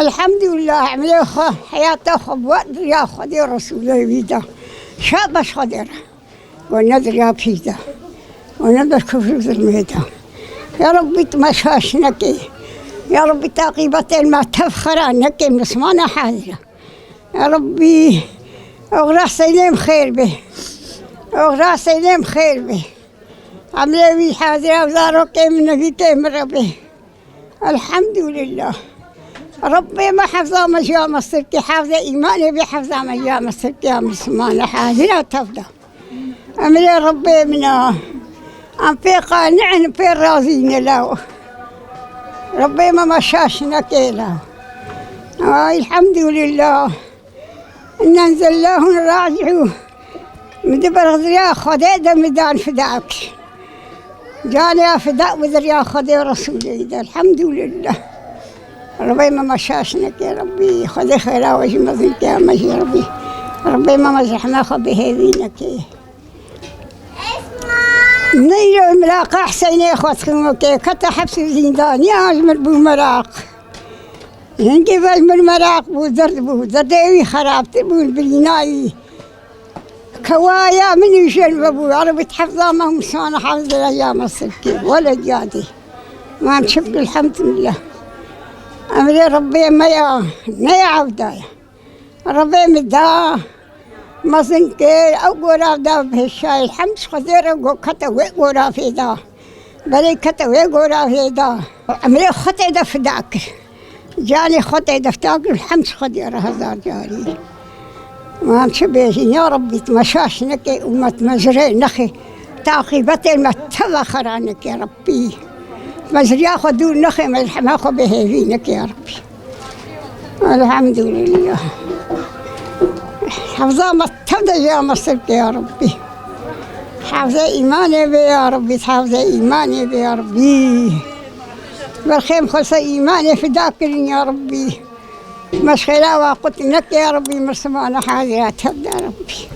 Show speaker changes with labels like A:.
A: الحمد لله عملي حياته خبوات يا خدي رسوله بيدا شابش خدير ونذر يا بيدا ونذر كفر الميدا يا ربي تمشاشنك يا ربي تعقيبة ما تفخر عنك مسمانا حاضرة يا ربي أغرى سيلم خير به أغرى سيلم خير به عملي بي حاضرة وزارك من نبيك من ربي الحمد لله ربي ما حفظه مجا مصرتي حافظة إيماني بحفظه مجا مصرتي يا مسلمان حاضرة تفضل أمري ربي منا أم في قانعن في راضين له ربي ما مشاشنا كيله الحمد لله إن أنزل الله راجعوا مدبر غذريا خديد ميدان فداك جاني فداء وذريا خدي رسولي الحمد لله ربي ما مشاشنك يا ربي خذي خيرا وجه مظلك يا مجي ربي ربي ما مزحنا خبي هيبينك نيلو ملاقة حسيني اخواتكم وكي كتا حبس زندان يا اجمل بو مراق نجيب اجمل مراق بو زردوي خرابت بو البليناي كوايا من يشل بو عربي تحفظها ما هم سانا حافظ الايام السلكي ولا جادي ما نشوف الحمد لله أمري ربي ما يعودايا ربي مدا ما سنكير أو قرا دا بهالشاي الحمد خدير أو كتوي قرا في دا بلي كتوي قرا في دا أمري خطي دا فداك جاني خطي دا فداك الحمد خدير هزار جاري ما نشبهين يا ربي تمشاشنك أمة مزري نخي تعقيبتي ما تفخر عنك يا ربي مزريا خدول نخي مزحما خو بهيفينك يا ربي الحمد لله حفظة ما تبدا يا مصرك يا ربي حفظة إيماني بي يا ربي حفظة إيماني بي يا ربي بالخيم خلص إيماني فداكرين يا ربي مشخلا وقتنك يا ربي مرسمانا حاضرات تبدا ربي